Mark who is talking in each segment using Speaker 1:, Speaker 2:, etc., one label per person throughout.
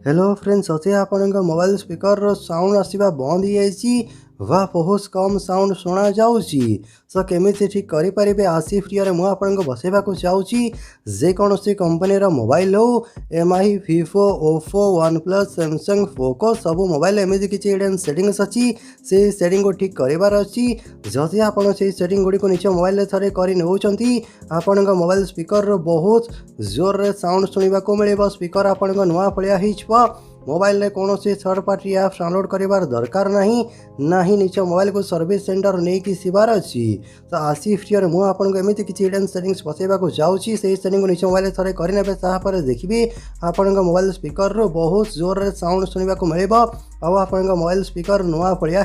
Speaker 1: Hello friends अच्छे आपन mobile speaker रो sound आसवा बंद हो जाइए वा बहुत कम साउंड शुणा जाऊँगी सो केमी ठीक करेंगे आसी फ्री में मुझे बसैवा चाहूँगी जेकोसी कंपनी मोबाइल हो MI Vivo Oppo OnePlus Samsung Poco सब मोबाइल एमती किसी हिडन सेटिंग्स अच्छी से सेटिंग को ठीक करार अच्छी जदि आप सेटिंग गुड़ी को निज मोबाइल थे कर मोबाइल स्पीकर बहुत जोर रे साउंड शुणा मिले स्पीकर आपण नुआ फलिया मोबाइल रे कौन से थर्ड पार्टी ऐप डाउनलोड करार दरकार ना ही निज मोबाइल को सर्विस सेंटर नहीं कि सीबार अच्छी तो आसी फ्री में मुझे एमती किसी हिडन सेटिंग्स बसैवा जाऊँगी से सेटिंग निज मोबाइल थे करेंगे देखिए आपण मोबाइल स्पीकर रो बहुत जोर रे साउंड शुणा मिले आप मोबाइल स्पीकर नुआ फलिया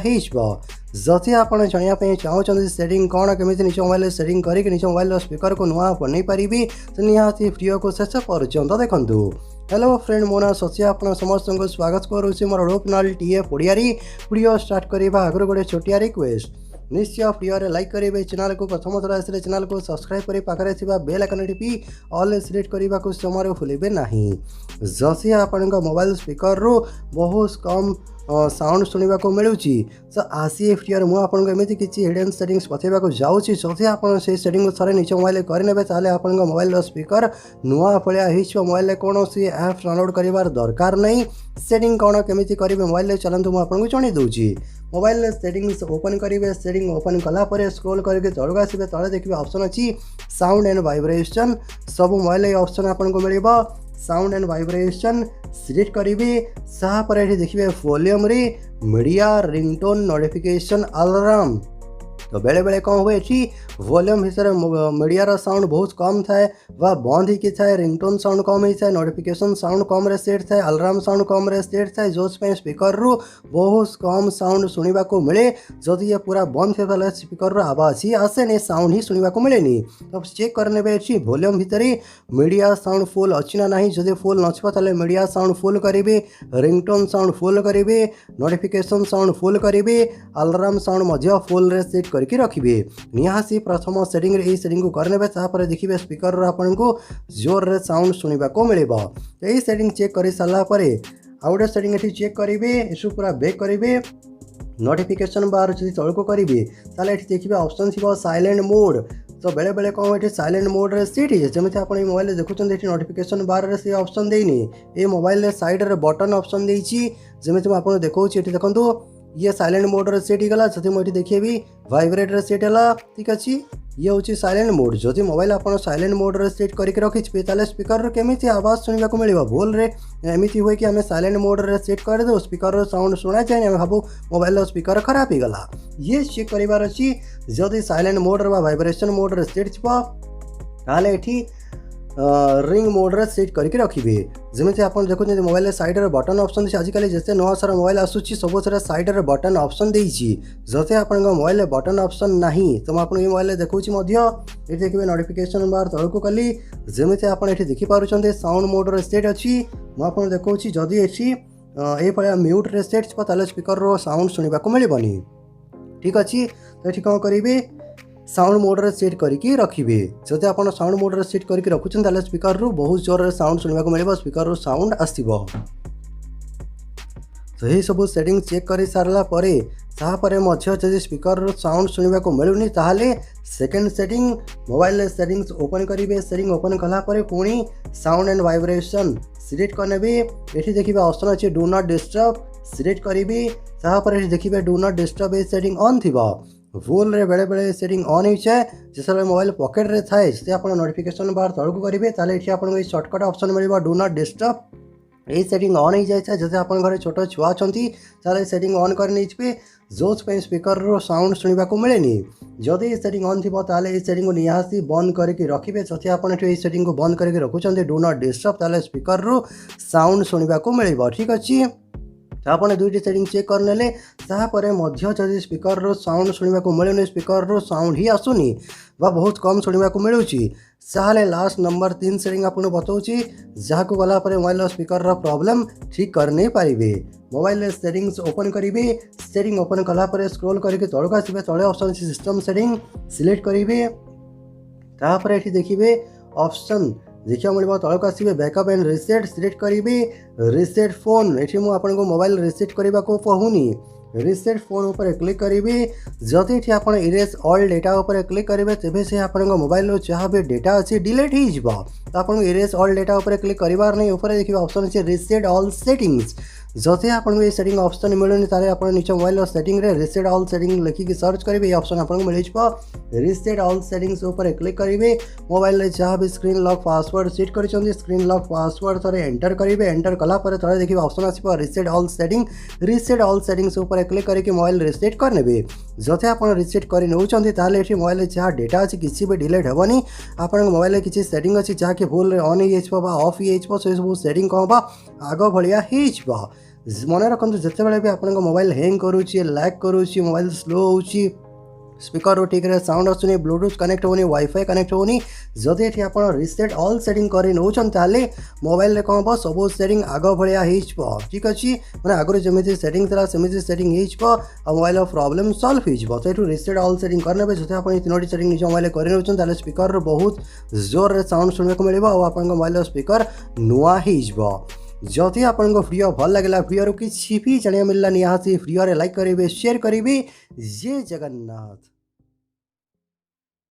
Speaker 1: जदि आप जानापी चाहते सेटिंग कौन केमी निज मोबाइल सेटिंग करके निज मोबाइल स्पीकर को नुआ बन पारि तो निहाती वीडियो को शेष पर्यंत देखूँ। हेलो फ्रेंड मो ना सची आप समस्त को स्वागत करुच्ची मोर यूट्यूब चैनल टीए पड़ियारी वीडियो स्टार्ट करने आगु गोटे छोटिया रिक्वेस्ट निश्चय वीडियो लाइक करेंगे चैनल को प्रथम थर आसे चैनल को सब्सक्राइब कर पाखे बेल आइकन टिपी ऑल सिलेक्ट करने को समय भूलें ना जदि आप मोबाइल स्पीकर रो बहुत कम साउंड शुणा मिलूँ तो आसी फ्री में मुझे एमती किसी हिडन सेटिंग्स बतैवा जाऊँगी जदि आप सेटिंग थे निज मोबाइल करेंगे आप मोबाइल स्पीकर नुआ फलिया मोबाइल कौन सी ऐप डाउनलोड करार दरकार नहीं सेटिंग कौन केमी करेंगे मोबाइल चलते मुझे जन दूसरी मोबाइल सेटिंग्स ओपन करेंगे सेटिंग ओपन कलापर स्क्रॉल करके तलक आसवे तले देखिए ऑप्शन अच्छी साउंड एंड वाइब्रेशन सब मोबाइल ऑप्शन आपको मिल साउंड एंड वाइब्रेशन सिलेक्ट करेंगे सापर देखिए वॉल्यूम रे मीडिया रिंगटोन नोटिफिकेशन अलार्म तो बेले बेले कौन हुए वॉल्यूम हिसाब से मीडिया साउंड बहुत कम थाए वा बंद ही थाए रिंगटोन साउंड कम ही थाए नोटिफिकेशन साउंड कम रे सेट थाए अलार्म साउंड कम रे सेट थाए जो स्पीकर रू बहुत कम साउंड शुणा को मिले जदि ये पूरा बंद हो स्पीकर रो आवाज ही आसेनी साउंड ही शुणा को मिले तो चेक करने वॉल्यूम भितर मीडिया साउंड फुल अच्छी ना नहीं जब फुल नथिबा मीडिया साउंड फुल करेंगे रिंगटोन साउंड फुल करेंगे नोटिफिकेशन साउंड फुल करेंगे अलार्म साउंड फुल रे सेट करके रखिए निहासी प्रथम सेटिंग रे सेटिंग को करने देखिए स्पीकर आपको जोर रे साउंड शुणा को मिले यही सेटिंग चेक कर सारापर आउटे सेटिंग ये चेक करेंगे इसु पूरा बैक करेंगे नोटिफिकेशन बार जो तौक करेंगे ताले देखिए ऑप्शन थी साइलेंट मोड तो बेले बेले कौन ये साइलेंट मोड रे सेट है जमी आप मोबाइल देखुं नोटिफिकेशन बार रे से ऑप्शन देनी ये मोबाइल साइड रे बटन ऑप्शन देती जमी आपको देखा देखो ये साइलेंट मोड रे सेट होगा जब मुझे देखिए भी वाइब्रेट रे सेट है ठीक अच्छे ये हूँ साइलेंट मोड जदि मोबाइल आप साइलेंट मोड रे सेट करके रखिए ताले स्पीकर केमी आवाज शुणा को मिले भूल रे एमती हुए कि आम साइलेंट मोड रे सेट करदे स्पीकर साउंड शुणा जाए आम भावु मोबाइल स्पीकर खराब हो गला ये चेक करार अच्छी जदि साइलेंट मोड रे वाइब्रेशन मोड रे सेट थी रिंग मोड रे सेट करके रखिए जमी आप देखुं मोबाइल साइड रे बटन ऑप्शन आजिकल जिते नुआ सारा मोबाइल आसूसी सब सारा साइड रे बटन ऑप्शन देती जदि आप मोबाइल बटन ऑप्शन ना तो मुझे मोबाइल देखा ये देखिए नोटिफिकेशन बार तौक कली जमी आप देखिपुं साउंड मोड रे सेट अच्छी मुझे देखा जदि ये म्यूट रे सेट ताले स्पीकर रो साउंड शुणा को मिलबनी ठीक अच्छे तो ये कौन करेंगे साउंड मोड रे सेट करके रखिए जब आप साउंड मोड रे सेट करके रखुच्छे स्पीकर रू बहुत जोर साउंड शुणा को मिले स्पीकर रू साउंड आसो तो यही सब सेटिंग चेक कर सारापर जब स्पीकर रू साउंड शुणा को मिलूनी ताहले second setting mobile settings open करेंगे सेटिंग ओपन कलापर पुणी साउंड एंड वाइब्रेशन सिलेक्ट करने ये देखिए ऑप्शन अच्छे डू नॉट डिस्टर्ब सिलेक्ट करेंगे देखिए डू नॉट डिस्टर्ब ये सेटिंग ऑन थी भूल रे बेले बेले सेटिंग ऑन होए जिसमें मोबाइल पॉकेट रे थाए से आप नोटिफिकेशन बार तौक करेंगे ये आपको शॉर्टकट ऑप्शन मिले डू नॉट डिस्टर्ब ये सेटिंग ऑन हो जाए जैसे आप घर छोट छुआ अच्छा सेटिंग ऑन कर जो स्पीकर रो साउंड शुणा को मिले जदि ये सेटिंग ऑन थी ये सेटिंग को निहाती बंद करके रखिए जैसे आप सेटिंग को बंद करके रखुच्च डू नॉट डिस्टर्ब ताले स्पीकर रो साउंड शुणा को मिले ठीक अच्छे आप दुईटी सेटिंग चेक करने जदि स्पीकर रो साउंड शुणा को मिलूनी स्पीकर रो साउंड ही आसुनी बहुत कम शुणा को मिलूँ ताहले लास्ट नंबर 3 सेटिंग आपको बताऊँगी जहाँ को गलापर मोबाइल स्पीकर रो प्रॉब्लम ठीक करने पारे मोबाइल सेटिंग्स ओपन करेंगे सेटिंग ओपन कलापर स्क्रॉल करके तौक आसवे तले ऑप्शन सिस्टम सेटिंग सिलेक्ट करेंगे तापर ये देखिए ऑप्शन देखा मिल तलक आसवे बैकअप एंड रिसेट सिलेक्ट करेंगे रिसेट फोन। ये मुझे मोबाइल रिसेट करने को कहूनी रिसेट फोन उपर क्लिक करेंगे। जदि ये आप इरेज ऑल डेटा उपर क्लिक करेंगे तेज से आप मोबाइल जहाँ भी डेटा अच्छी डिलीट हो आपको इरेज ऑल डेटा उपर क्लिक करार नहीं ऊपर देखिए ऑप्शन अच्छे रिसेट ऑल सेटिंग्स। जदि आपको ये सेटिंग ऑप्शन मिलूनी ताले आप निज मोबाइल सेटिंग रे रिसेट ऑल सेटिंग लिखिक सर्च करेंगे ये ऑप्शन आपको मिल रिसेट ऑल सेटिंग्स उपर क्लिक करेंगे। मोबाइल जहाँ भी स्क्रीन लॉक पासवर्ड सेट कर स्क्रीन लॉक पासवर्ड थे एंटर करेंगे। एंटर कलापर तले देखिए ऑप्शन आसो reset all setting. Reset all settings उपर क्लिक करके मोबाइल रिसेट करने। जदि आप रिसेट कर मोबाइल जहाँ डेटा अच्छी किसी भी डिलीट हेनी आप मोबाइल किसी सेटिंग अच्छी जहाँकि भूल ऑन हो ऑफ हो सब सेटिंग कौन हम आग भाया हो। मन रखु जिते भी आप मोबाइल हैंग करुच्ची लैग करुच्ची मोबाइल स्लो हो स्पीकर ठीक है साउंड आसुनी ब्लूटूथ कनेक्ट होनी वाईफाई कनेक्ट होनी। जदि ये आप रिसेट ऑल सेटिंग कर मोबाइल कौन हम सब सेटिंग आग भाया हो ठीक अच्छे मैंने आगुरी जमी सेटिंग था सेमती सेटिंग हो मोबाइल प्रॉब्लम सॉल्व हो। तो ये रिसेट ऑल सेटिंग करने जैसे आप तीनोटी सेटिंग निज मोबाइल कर स्पीकर बहुत जोर साउंड शुणा को मिले आप मोबाइल स्पीकर नुआ हो। जदि आपको वीडियो भल लगे वीडियो किसी भी जाना मिलला निहाती वीडियो लाइक करेंगे शेयर करेंगे। जय जगन्नाथ।